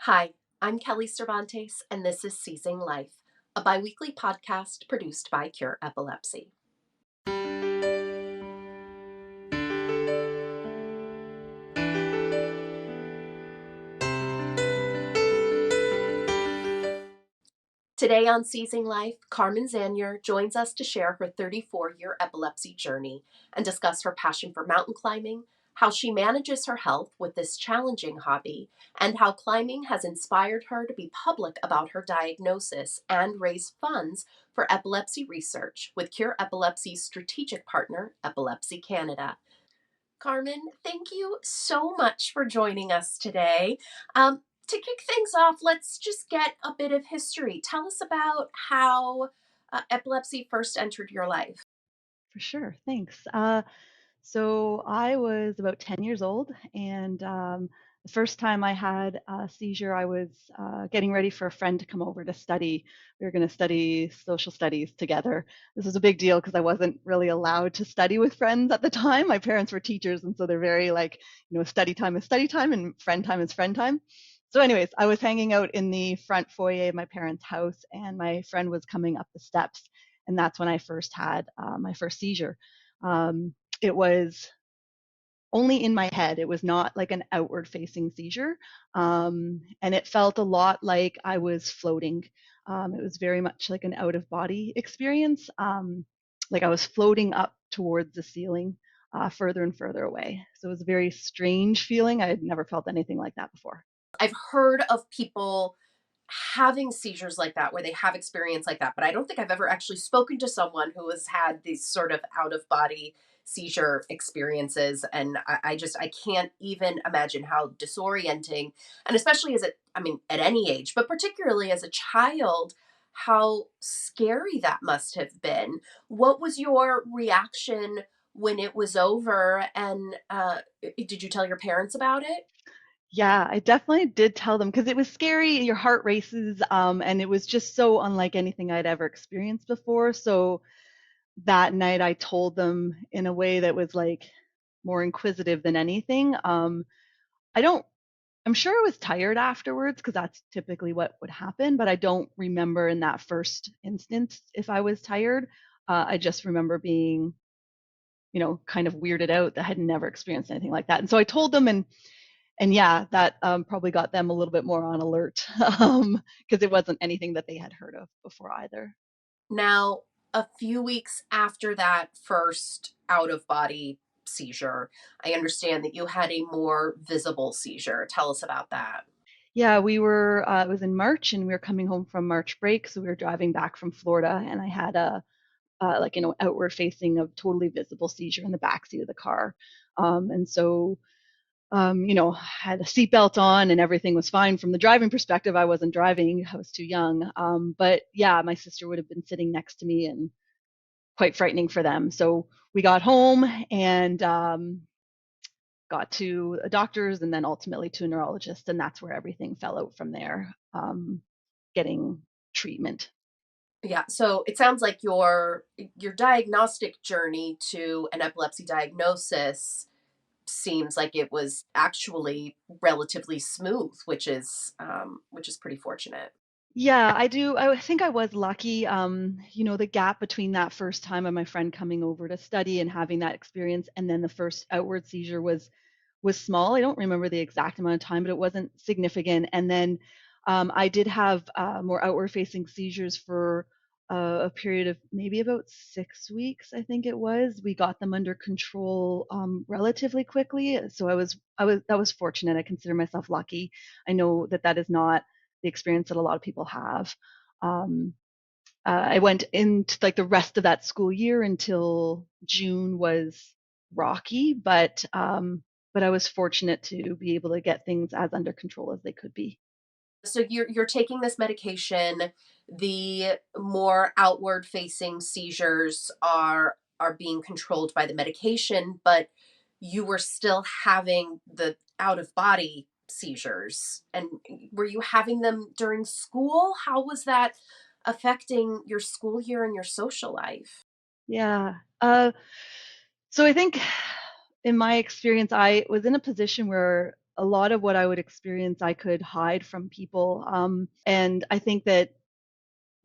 Hi, I'm Kelly Cervantes, and this is Seizing Life, a biweekly podcast produced by CURE Epilepsy. Today on Seizing Life, Carmen Zannier joins us to share her 34-year epilepsy journey and discuss her passion for mountain climbing, how she manages her health with this challenging hobby, and how climbing has inspired her to be public about her diagnosis and raise funds for epilepsy research with CURE Epilepsy's strategic partner, Epilepsy Canada. Carmen, thank you so much for joining us today. To kick things off, let's just get a bit of history. Tell us about how epilepsy first entered your life. For sure. Thanks. So I was about 10 years old, and the first time I had a seizure, I was getting ready for a friend to come over to study. We were going to study social studies together. This was a big deal because I wasn't really allowed to study with friends at the time. My parents were teachers, and so they're very like, study time is study time and friend time is friend time. So, anyways, I was hanging out in the front foyer of my parents' house, and my friend was coming up the steps, and that's when I first had my first seizure. It was only in my head. It was not like an outward facing seizure. And it felt a lot like I was floating. It was very much like an out of body experience. Like I was floating up towards the ceiling, further and further away. So it was a very strange feeling. I had never felt anything like that before. I've heard of people having seizures like that, where they have experience like that, but I don't think I've ever actually spoken to someone who has had these sort of out of body seizure experiences. And I can't even imagine how disorienting, and especially at any age, but particularly as a child, how scary that must have been. What was your reaction when it was over? And did you tell your parents about it? Yeah, I definitely did tell them because it was scary. Your heart races, and it was just so unlike anything I'd ever experienced before. So that night I told them in a way that was like more inquisitive than anything. I don't, I'm sure I was tired afterwards because that's typically what would happen, but I don't remember in that first instance if I was tired. I just remember being, kind of weirded out that I had never experienced anything like that. And so I told them, and yeah, that probably got them a little bit more on alert because it wasn't anything that they had heard of before either. Now, a few weeks after that first out of body seizure, I understand that you had a more visible seizure. Tell us about that. Yeah, it was in March and we were coming home from March break. So we were driving back from Florida and I had outward facing, a totally visible seizure in the backseat of the car. And so, had a seatbelt on and everything was fine from the driving perspective. I wasn't driving, I was too young. But yeah, my sister would have been sitting next to me and quite frightening for them. So we got home and got to a doctor's and then ultimately to a neurologist. And that's where everything fell out from there, getting treatment. Yeah, so it sounds like your diagnostic journey to an epilepsy diagnosis seems like it was actually relatively smooth, which is pretty fortunate. Yeah, I do. I think I was lucky. The gap between that first time and my friend coming over to study and having that experience, and then the first outward seizure was small. I don't remember the exact amount of time, but it wasn't significant. And then I did have more outward facing seizures for a period of maybe about 6 weeks. I think it was. We got them under control relatively quickly, so I was that was fortunate. I consider myself lucky. I know that that is not the experience that a lot of people have. Um, I went into like the rest of that school year until June was rocky, but I was fortunate to be able to get things as under control as they could be. So you're taking this medication. The more outward facing seizures are being controlled by the medication, but you were still having the out of body seizures. And were you having them during school? How was that affecting your school year and your social life? Yeah. So I think in my experience, I was in a position where a lot of what I would experience, I could hide from people. And I think that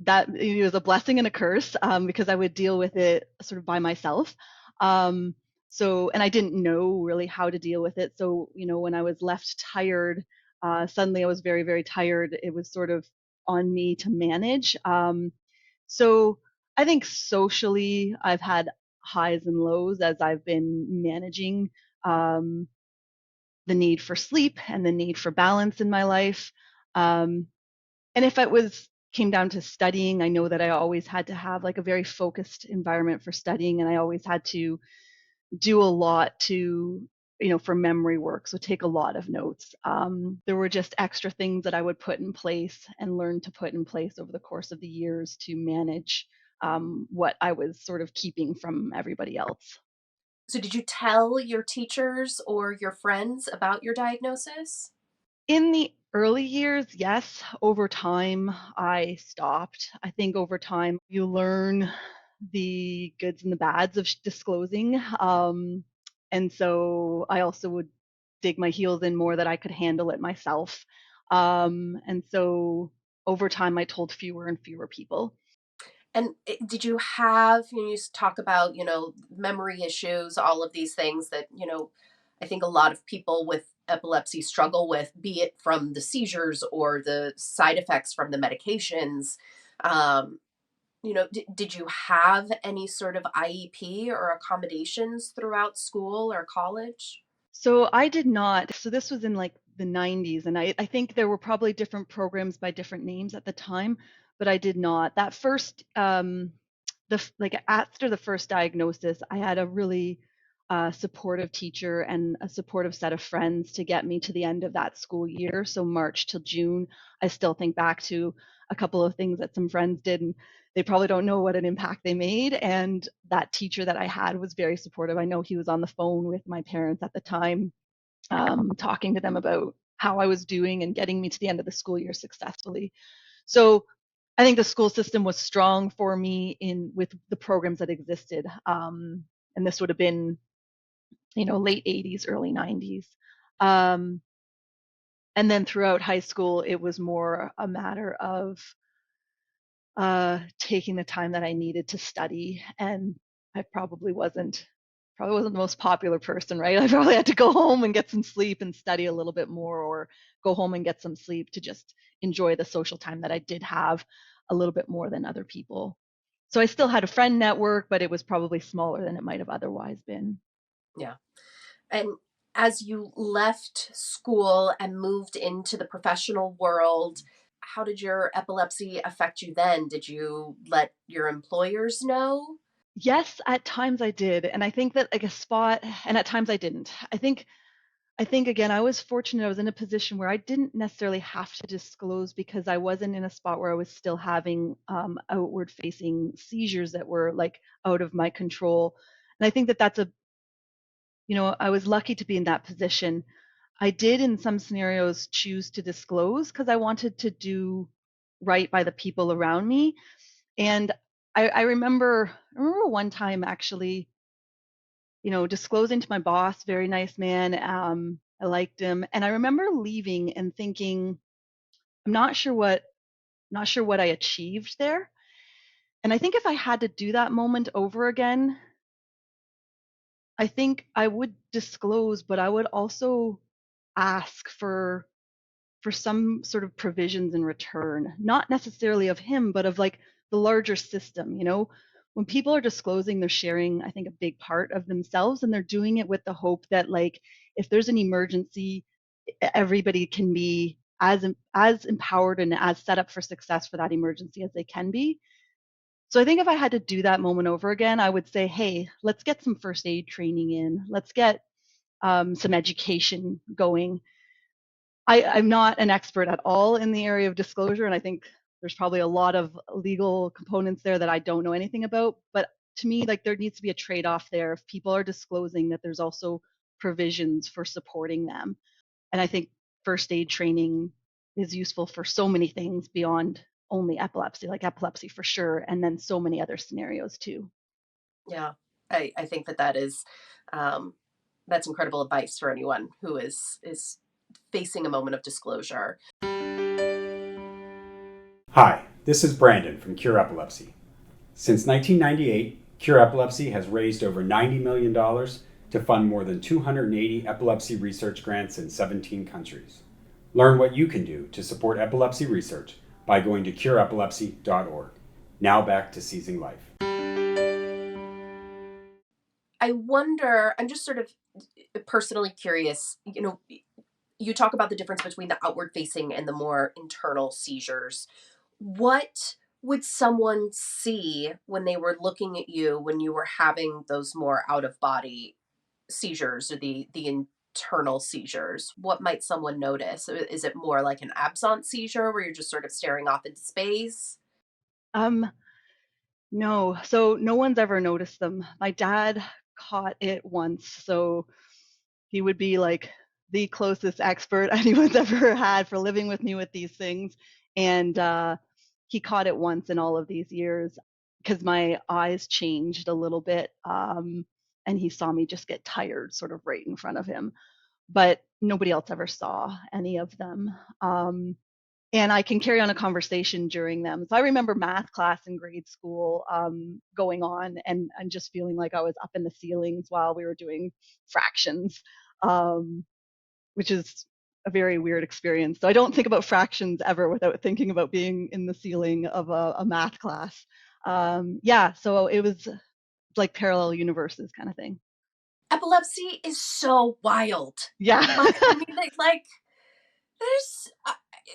it was a blessing and a curse, because I would deal with it sort of by myself. Um, and I didn't know really how to deal with it. So, when I was left tired, suddenly I was very, very tired. It was sort of on me to manage. So I think socially, I've had highs and lows as I've been managing um, the need for sleep and the need for balance in my life. Um, and if it was came down to studying, I know that I always had to have like a very focused environment for studying, and I always had to do a lot to for memory work, so take a lot of notes. There were just extra things that I would put in place and learn to put in place over the course of the years to manage what I was sort of keeping from everybody else. So, did you tell your teachers or your friends about your diagnosis? In the early years, yes. Over time, I stopped. I think over time, you learn the goods and the bads of disclosing. And so I also would dig my heels in more that I could handle it myself. And so over time, I told fewer and fewer people. And did you have, you talk about, memory issues, all of these things that, I think a lot of people with epilepsy struggle with, be it from the seizures or the side effects from the medications. Um, did you have any sort of IEP or accommodations throughout school or college? So I did not. So this was in like the 90s, and I think there were probably different programs by different names at the time, but I did not. That first, like after the first diagnosis, I had a really supportive teacher and a supportive set of friends to get me to the end of that school year. So March till June, I still think back to a couple of things that some friends did, and they probably don't know what an impact they made. And that teacher that I had was very supportive. I know he was on the phone with my parents at the time, talking to them about how I was doing and getting me to the end of the school year successfully. So I think the school system was strong for me in with the programs that existed. And this would have been, late 80s, early 90s. Um, and then throughout high school, it was more a matter of taking the time that I needed to study. And I probably wasn't the most popular person, right? I probably had to go home and get some sleep and study a little bit more, or go home and get some sleep to just enjoy the social time that I did have a little bit more than other people. So I still had a friend network, but it was probably smaller than it might have otherwise been. Yeah. And as you left school and moved into the professional world, how did your epilepsy affect you then? Did you let your employers know? Yes, at times I did, and I think that like a spot, and at times I didn't. I think again, I was fortunate. I was in a position where I didn't necessarily have to disclose because I wasn't in a spot where I was still having outward facing seizures that were like out of my control. And I think that I was lucky to be in that position. I did in some scenarios choose to disclose because I wanted to do right by the people around me. And I remember one time actually, disclosing to my boss, very nice man. I liked him, and I remember leaving and thinking, I'm not sure what I achieved there. And I think if I had to do that moment over again, I think I would disclose, but I would also ask for some sort of provisions in return, not necessarily of him, but of like the larger system. When people are disclosing, they're sharing, I think, a big part of themselves, and they're doing it with the hope that, like, if there's an emergency, everybody can be as empowered and as set up for success for that emergency as they can be. So I think if I had to do that moment over again, I would say, hey, let's get some first aid training in. Let's get some education going. I'm not an expert at all in the area of disclosure, and I think there's probably a lot of legal components there that I don't know anything about. But to me, like, there needs to be a trade-off there. If people are disclosing, that there's also provisions for supporting them. And I think first aid training is useful for so many things beyond only epilepsy, like epilepsy for sure, and then so many other scenarios too. Yeah. I think that is um, that's incredible advice for anyone who is facing a moment of disclosure. Hi, this is Brandon from CURE Epilepsy. Since 1998, CURE Epilepsy has raised over $90 million to fund more than 280 epilepsy research grants in 17 countries. Learn what you can do to support epilepsy research by going to cureepilepsy.org. Now back to Seizing Life. I wonder, I'm just sort of personally curious, you talk about the difference between the outward facing and the more internal seizures. What would someone see when they were looking at you when you were having those more out of body seizures or the internal seizures? What might someone notice? Is it more like an absent seizure where you're just sort of staring off into space? Um, no, so no one's ever noticed them. My dad caught it once, so he would be like the closest expert anyone's ever had for living with me with these things. And he caught it once in all of these years because my eyes changed a little bit. And he saw me just get tired sort of right in front of him. But nobody else ever saw any of them. And I can carry on a conversation during them. So I remember math class in grade school going on and just feeling like I was up in the ceilings while we were doing fractions, um, which is a very weird experience. So I don't think about fractions ever without thinking about being in the ceiling of a math class. Yeah, so it was like parallel universes kind of thing. Epilepsy is so wild. Yeah. I mean, like there's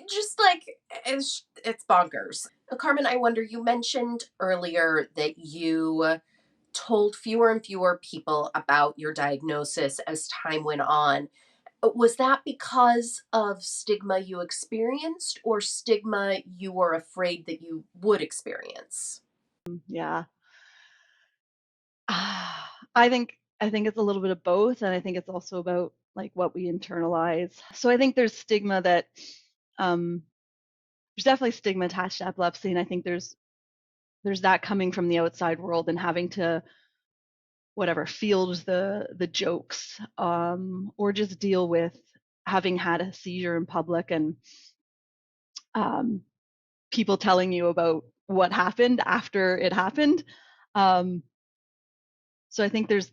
just like it's bonkers. Carmen, I wonder. You mentioned earlier that you told fewer and fewer people about your diagnosis as time went on. Was that because of stigma you experienced or stigma you were afraid that you would experience? Yeah. I think it's a little bit of both, and I think it's also about like what we internalize. So I think there's stigma that um, there's definitely stigma attached to epilepsy, and I think there's that coming from the outside world and having to whatever field the jokes or just deal with having had a seizure in public and um, people telling you about what happened after it happened. Um, so I think there's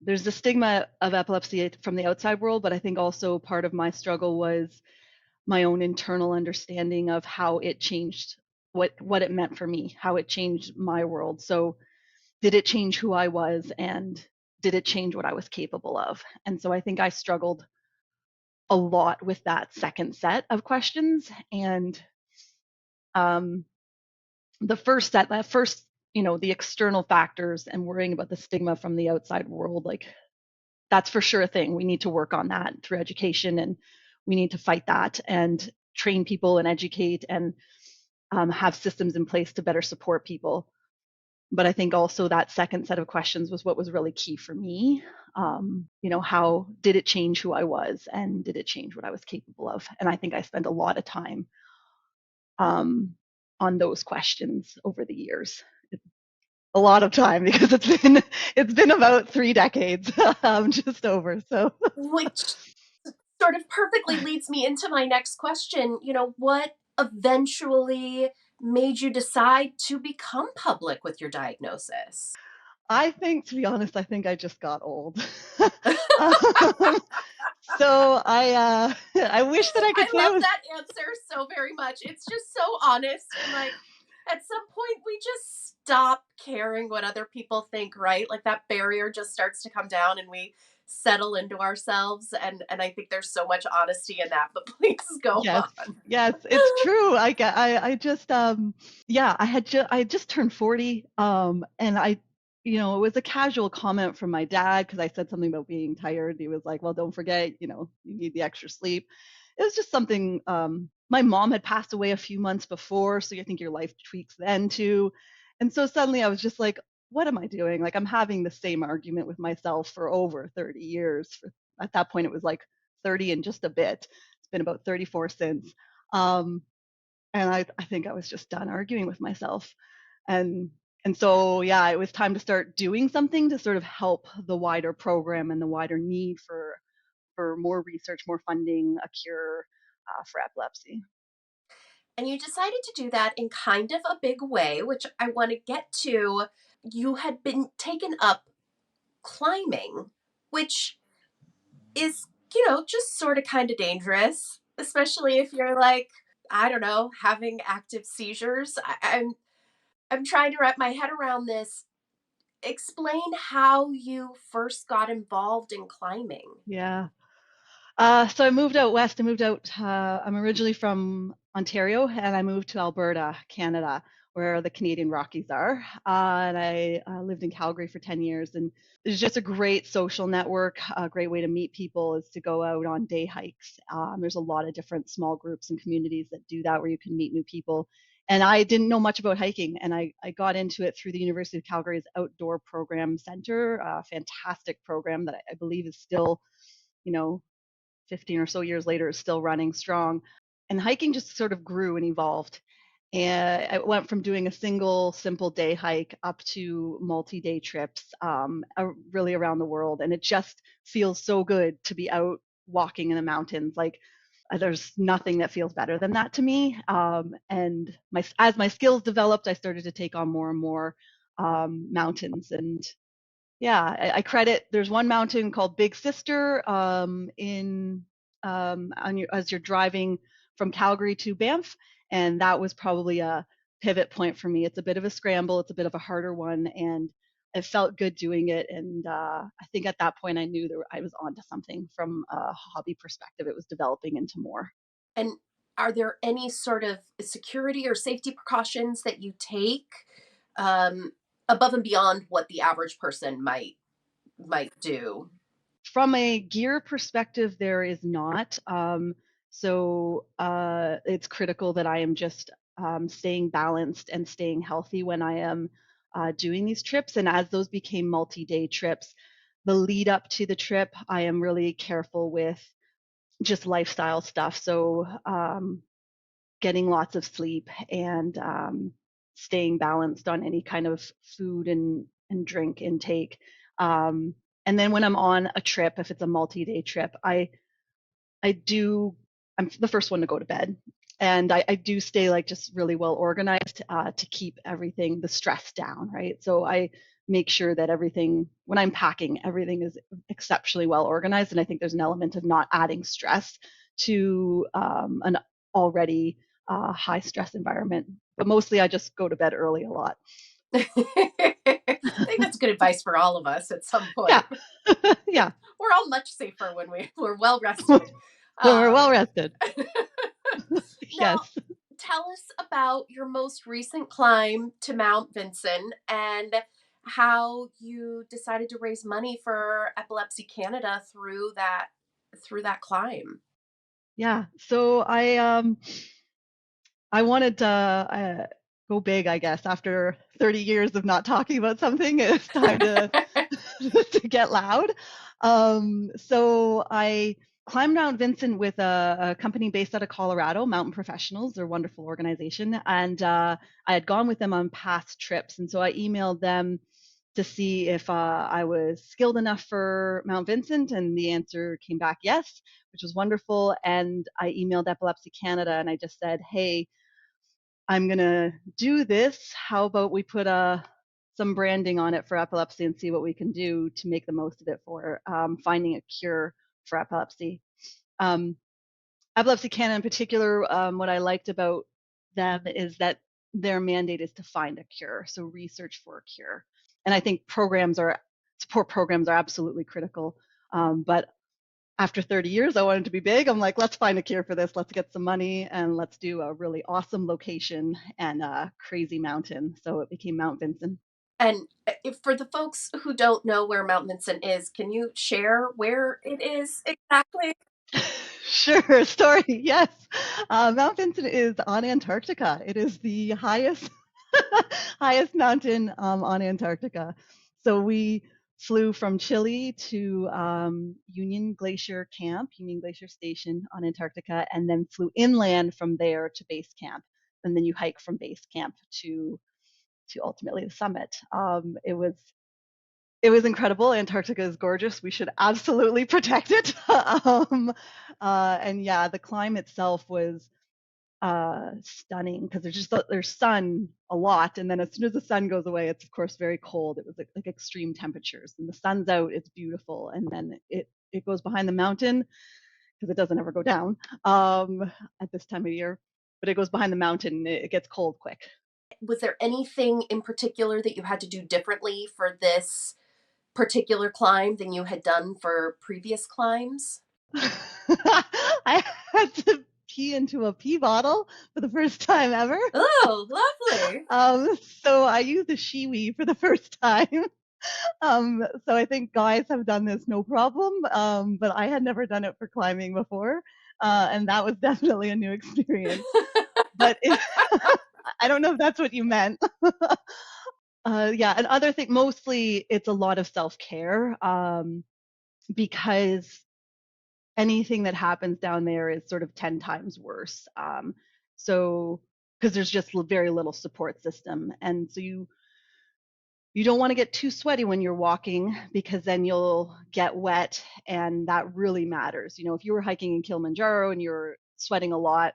the stigma of epilepsy from the outside world, but I think also part of my struggle was my own internal understanding of how it changed what it meant for me, how it changed my world. So did it change who I was and did it change what I was capable of? And so I think I struggled a lot with that second set of questions. And um, the first set, that first, the external factors and worrying about the stigma from the outside world, like that's for sure a thing. We need to work on that through education and we need to fight that and train people and educate and have systems in place to better support people. But I think also that second set of questions was what was really key for me. How did it change who I was and did it change what I was capable of? And I think I spent a lot of time um, on those questions over the years. A lot of time because it's been about 3 decades, just over. So Which sort of perfectly leads me into my next question. What eventually made you decide to become public with your diagnosis? I think, to be honest, I think I just got old. um, so I wish that I could I say I love was. that answer so very much. It's just so honest and like at some point we just stop caring what other people think, right? Like that barrier just starts to come down and we settle into ourselves and I think there's so much honesty in that, but please go Yes, on. yes, it's true. I just yeah, I had just turned 40 and it was a casual comment from my dad because I said something about being tired. He was like, "Well, don't forget, you need the extra sleep." It was just something my mom had passed away a few months before, so you think your life tweaks then too. And so suddenly I was just like, "What am I doing?" Like I'm having the same argument with myself for over 30 years. At that point it was like 30 and just a bit. It's been about 34 since. Um, and I think I was just done arguing with myself. And and so yeah, it was time to start doing something to sort of help the wider program and the wider need for for more research, more funding, a cure for epilepsy. And you decided to do that in kind of a big way, which I want to get to. You had been taken up climbing, which is, just sort of kind of dangerous, especially if you're like, I don't know, having active seizures. I'm trying to wrap my head around this. Explain how you first got involved in climbing. Yeah. So I moved out west. I'm originally from Ontario, and I moved to Alberta, Canada, where the Canadian Rockies are. And I lived in Calgary for 10 years. And it's just a great social network. A great way to meet people is to go out on day hikes. There's a lot of different small groups and communities that do that where you can meet new people. And I didn't know much about hiking, and I got into it through the University of Calgary's Outdoor Program Center, a fantastic program that I believe is still, you know, 15 or so years later is still running strong. And hiking just sort of grew and evolved. And I went from doing a single simple day hike up to multi-day trips, really around the world. And it just feels so good to be out walking in the mountains. Like there's nothing that feels better than that to me. And as my skills developed, I started to take on more and more mountains. And yeah, I credit. There's one mountain called Big Sister as you're driving from Calgary to Banff, and that was probably a pivot point for me. It's a bit of a scramble. It's a bit of a harder one, and it felt good doing it. And I think at that point I knew that I was onto something from a hobby perspective. It was developing into more. And are there any sort of security or safety precautions that you take um, above and beyond what the average person might do? From a gear perspective, there is not. It's critical that I am just staying balanced and staying healthy when I am doing these trips. And as those became multi-day trips, the lead up to the trip, I am really careful with just lifestyle stuff. So getting lots of sleep and staying balanced on any kind of food and drink intake. And then when I'm on a trip, if it's a multi-day trip, I do, I'm the first one to go to bed. And I do stay like just really well organized to keep everything, the stress down, right? So I make sure that everything, when I'm packing, everything is exceptionally well organized. And I think there's an element of not adding stress to an already high stress environment. But mostly I just go to bed early a lot. I think that's good advice for all of us at some Yeah. point. Yeah. We're all much safer when we're well rested. When we're well Um, rested. now, Yes. tell us about your most recent climb to Mount Vinson and how you decided to raise money for Epilepsy Canada through that climb. Yeah. So I wanted to go big, I guess. After 30 years of not talking about something, it's time to to get loud. So I climbed Mount Vincent with a company based out of Colorado, Mountain Professionals. They're a wonderful organization, and I had gone with them on past trips, and so I emailed them to see if I was skilled enough for Mount Vincent, and the answer came back yes, which was wonderful. And I emailed Epilepsy Canada, and I just said, hey, I'm gonna do this. How about we put some branding on it for epilepsy and see what we can do to make the most of it for finding a cure for epilepsy. Um, Epilepsy Canada in particular, what I liked about them is that their mandate is to find a cure, so research for a cure. And I think support programs are absolutely critical. But after 30 years, I wanted to be big. I'm like, let's find a cure for this. Let's get some money and let's do a really awesome location and a crazy mountain. So it became Mount Vinson. And if, for the folks who don't know where Mount Vinson is, can you share where it is exactly? Sure, story. Yes. Mount Vinson is on Antarctica. It is the highest highest mountain on Antarctica. So we flew from Chile to Union Glacier Station on Antarctica, and then flew inland from there to base camp. And then you hike from base camp to ultimately the summit. It was It was incredible. Antarctica is gorgeous. We should absolutely protect it. And yeah, the climb itself was stunning because there's sun a lot, and then as soon as the sun goes away, it's of course very cold. It was like extreme temperatures, and the sun's out, it's beautiful, and then it goes behind the mountain because it doesn't ever go down at this time of year, but it goes behind the mountain. It gets cold quick. Was there anything in particular that you had to do differently for this particular climb than you had done for previous climbs? I had to pee into a pee bottle for the first time ever. Oh, lovely. So I used a shiwi for the first time. So I think guys have done this no problem, but I had never done it for climbing before, and that was definitely a new experience. But I don't know if that's what you meant. Yeah, and other thing, mostly it's a lot of self-care, because anything that happens down there is sort of 10 times worse. So because there's just very little support system, and so you don't want to get too sweaty when you're walking because then you'll get wet, and that really matters. If you were hiking in Kilimanjaro and you're sweating a lot,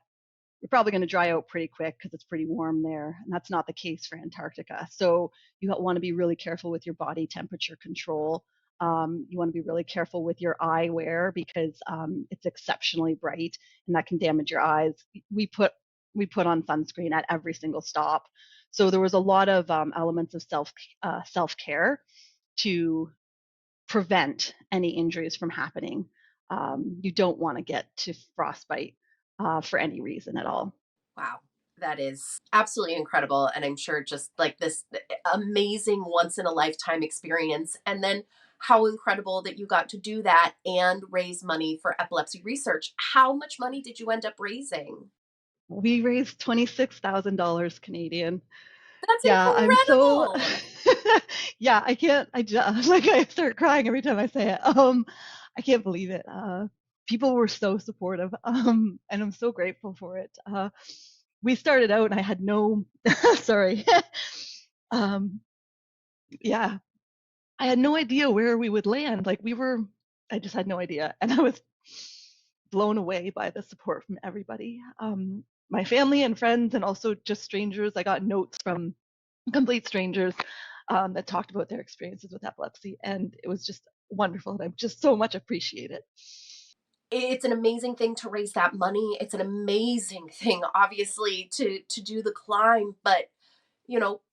you're probably going to dry out pretty quick because it's pretty warm there, and that's not the case for Antarctica. So you want to be really careful with your body temperature control. You want to be really careful with your eyewear because it's exceptionally bright, and that can damage your eyes. We put on sunscreen at every single stop. So there was a lot of elements of self-care to prevent any injuries from happening. You don't want to get to frostbite for any reason at all. Wow. That is absolutely incredible. And I'm sure just like this amazing once in a lifetime experience. And then how incredible that you got to do that and raise money for epilepsy research. How much money did you end up raising? We raised $26,000 Canadian. That's Yeah, I'm so incredible. yeah, I can't I just like I start crying every time I say it. I can't believe it. People were so supportive. And I'm so grateful for it. We started out and I had no sorry. um yeah, I had no idea where we would land. I just had no idea. And I was blown away by the support from everybody. My family and friends, and also just strangers. I got notes from complete strangers that talked about their experiences with epilepsy, and it was just wonderful. And I just so much appreciate it. It's an amazing thing to raise that money. It's an amazing thing, obviously, to do the climb. But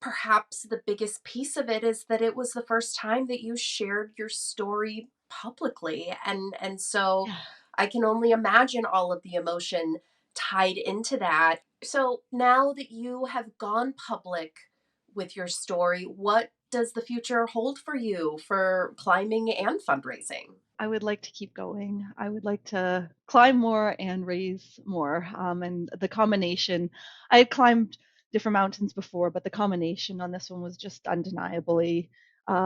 perhaps the biggest piece of it is that it was the first time that you shared your story publicly. And so Yeah. I can only imagine all of the emotion tied into that. So now that you have gone public with your story, what does the future hold for you for climbing and fundraising? I would like to keep going. I would like to climb more and raise more. And the combination, I had climbed different mountains before, but the combination on this one was just undeniably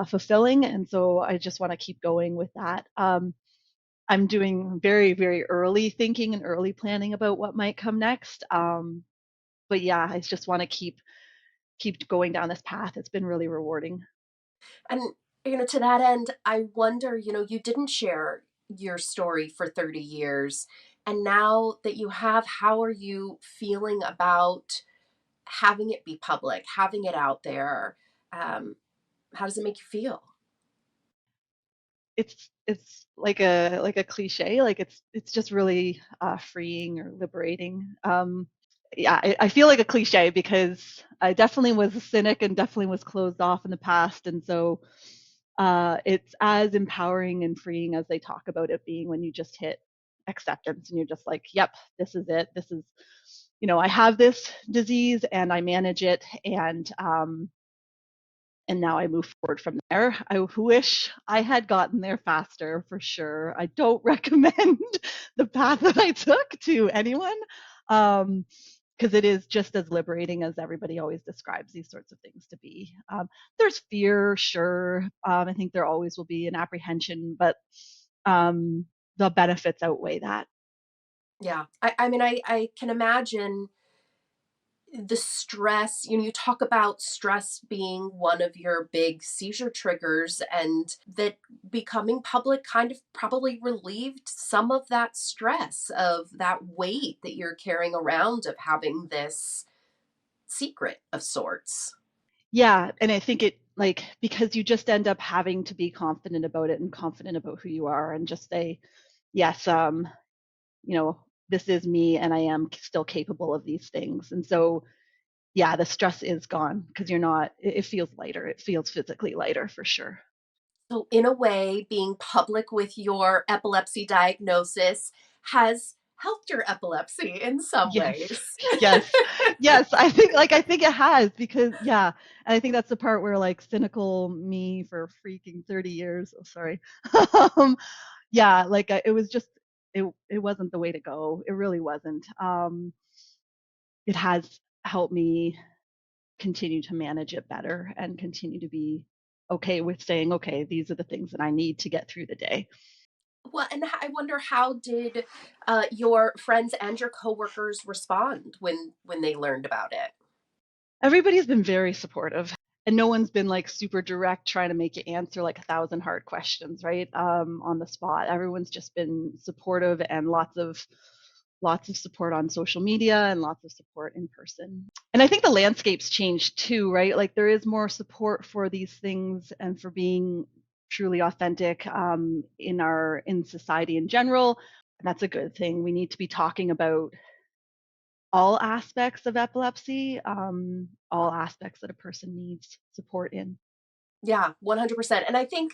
fulfilling. And so I just want to keep going with that. I'm doing very, very early thinking and early planning about what might come next. But yeah, I just want to keep going down this path. It's been really rewarding. And, to that end, I wonder, you didn't share your story for 30 years. And now that you have, how are you feeling about having it be public, having it out there? Um, how does it make you feel? It's like a cliche, like it's just really freeing or liberating. Yeah, I feel like a cliche because I definitely was a cynic and definitely was closed off in the past, and so it's as empowering and freeing as they talk about it being when you just hit acceptance and you're just like, yep, this is it. This is, I have this disease and I manage it, and now I move forward from there. I wish I had gotten there faster for sure. I don't recommend the path that I took to anyone, because it is just as liberating as everybody always describes these sorts of things to be. There's fear, sure. I think there always will be an apprehension, but the benefits outweigh that. Yeah. I mean, I can imagine the stress, you talk about stress being one of your big seizure triggers, and that becoming public kind of probably relieved some of that stress, of that weight that you're carrying around of having this secret of sorts. Yeah, and I think it like because you just end up having to be confident about it and confident about who you are and just say, yes, you know, this is me and I am still capable of these things. And so, yeah, the stress is gone because you're not, it feels lighter. It feels physically lighter for sure. So, in a way, being public with your epilepsy diagnosis has helped your epilepsy in some Yes. ways. Yes. Yes. I think it has because yeah. And I think that's the part where like cynical me for freaking 30 years. Oh, sorry. um, yeah, like it was just it wasn't the way to go. It really wasn't. It has helped me continue to manage it better and continue to be okay with saying, okay, these are the things that I need to get through the day. Well, and I wonder, how did your friends and your coworkers respond when they learned about it? Everybody's been very supportive and no one's been like super direct trying to make you answer like 1,000 hard questions, right? On the spot. Everyone's just been supportive and lots of support on social media and lots of support in person. And I think the landscape's changed too, right? Like there is more support for these things and for being truly authentic in society in general. And that's a good thing. We need to be talking about all aspects of epilepsy, all aspects that a person needs support in. Yeah, 100%. And I think,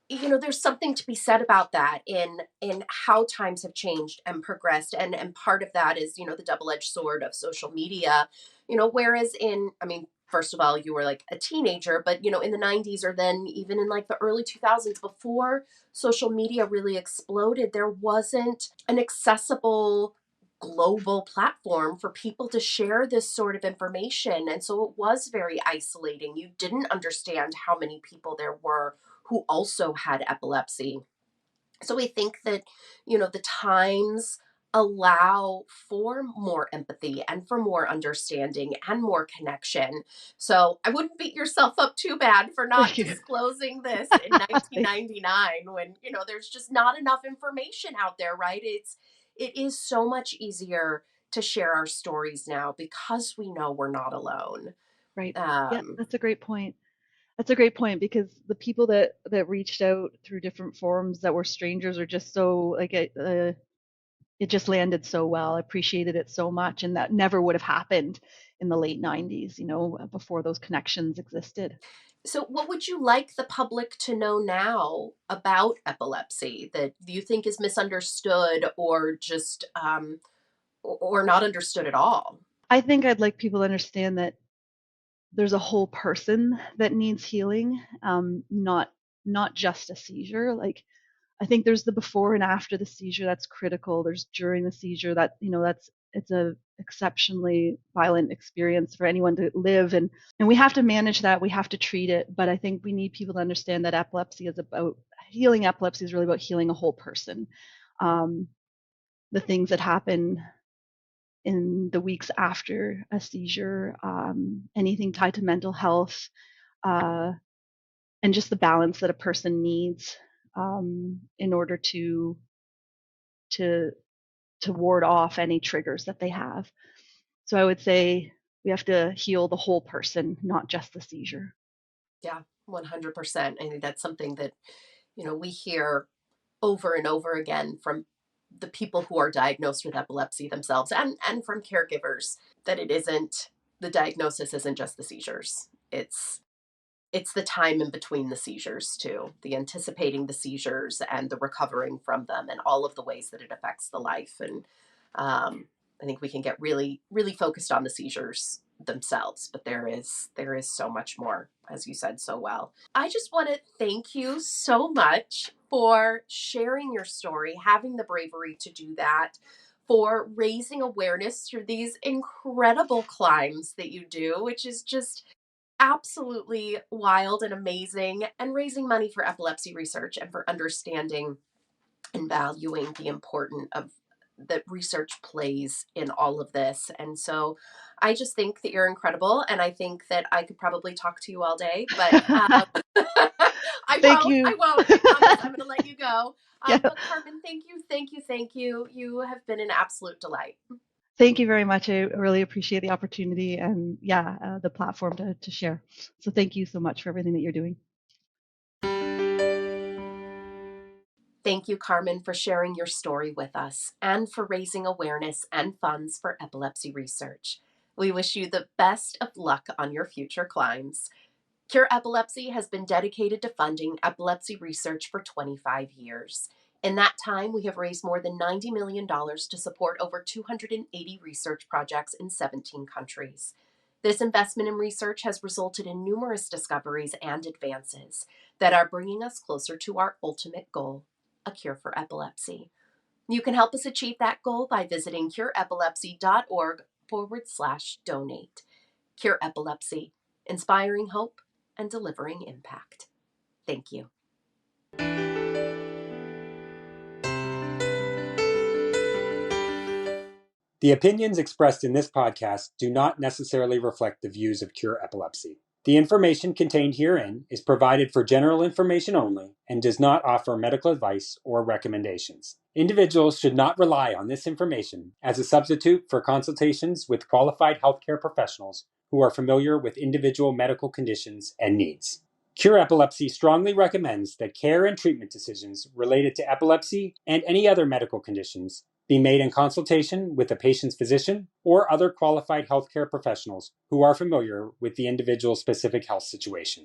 there's something to be said about that in how times have changed and progressed, and part of that is, the double-edged sword of social media. Whereas I mean, first of all, you were like a teenager, but in the 90s, or then even in like the early 2000s, before social media really exploded, there wasn't an accessible global platform for people to share this sort of information, and so it was very isolating. You didn't understand how many people there were who also had epilepsy. So we think that, the times allow for more empathy and for more understanding and more connection. So I wouldn't beat yourself up too bad for not Thank you. disclosing this in 1999, when, there's just not enough information out there, right? It is so much easier to share our stories now because we know we're not alone. Right. Yeah, Um, that's a great point. That's a great point because the people that reached out through different forums that were strangers are just so like it just landed so well. I appreciated it so much, and that never would have happened in the late 90s, before those connections existed. So, what would you like the public to know now about epilepsy that you think is misunderstood, or just or not understood at all? I think I'd like people to understand that there's a whole person that needs healing, not just a seizure. Like I think there's the before and after the seizure that's critical. There's during the seizure that that's it's a exceptionally violent experience for anyone to live, and we have to manage that. We have to treat it, but I think we need people to understand that epilepsy is about healing. Epilepsy is really about healing a whole person. Um, the things that happen in the weeks after a seizure, anything tied to mental health, uh, and just the balance that a person needs in order to to ward off any triggers that they have. So I would say we have to heal the whole person, not just the seizure. Yeah, 100%. I think that's something that, we hear over and over again from the people who are diagnosed with epilepsy themselves, and from caregivers, that it isn't, the diagnosis isn't just the seizures. It's the time in between the seizures too, the anticipating the seizures and the recovering from them, and all of the ways that it affects the life. And I think we can get really, really focused on the seizures themselves, but there is so much more, as you said so well. I just want to thank you so much for sharing your story, having the bravery to do that, for raising awareness through these incredible climbs that you do, which is just absolutely wild and amazing, and raising money for epilepsy research and for understanding and valuing the that research plays in all of this. And so I just think that you're incredible. And I think that I could probably talk to you all day, but I Thank won't. you. I won't. I promise. I'm going to let you go. Yeah. But Carmen, thank you, thank you, thank you. You have been an absolute delight. Thank you very much. I really appreciate the opportunity and the platform to share. So thank you so much for everything that you're doing. Thank you, Carmen, for sharing your story with us and for raising awareness and funds for epilepsy research. We wish you the best of luck on your future climbs. CURE Epilepsy has been dedicated to funding epilepsy research for 25 years. In that time, we have raised more than $90 million to support over 280 research projects in 17 countries. This investment in research has resulted in numerous discoveries and advances that are bringing us closer to our ultimate goal, a cure for epilepsy. You can help us achieve that goal by visiting cureepilepsy.org/donate. CURE Epilepsy, inspiring hope and delivering impact. Thank you. The opinions expressed in this podcast do not necessarily reflect the views of CURE Epilepsy. The information contained herein is provided for general information only and does not offer medical advice or recommendations. Individuals should not rely on this information as a substitute for consultations with qualified healthcare professionals who are familiar with individual medical conditions and needs. CURE Epilepsy strongly recommends that care and treatment decisions related to epilepsy and any other medical conditions be made in consultation with the patient's physician or other qualified healthcare professionals who are familiar with the individual's specific health situation.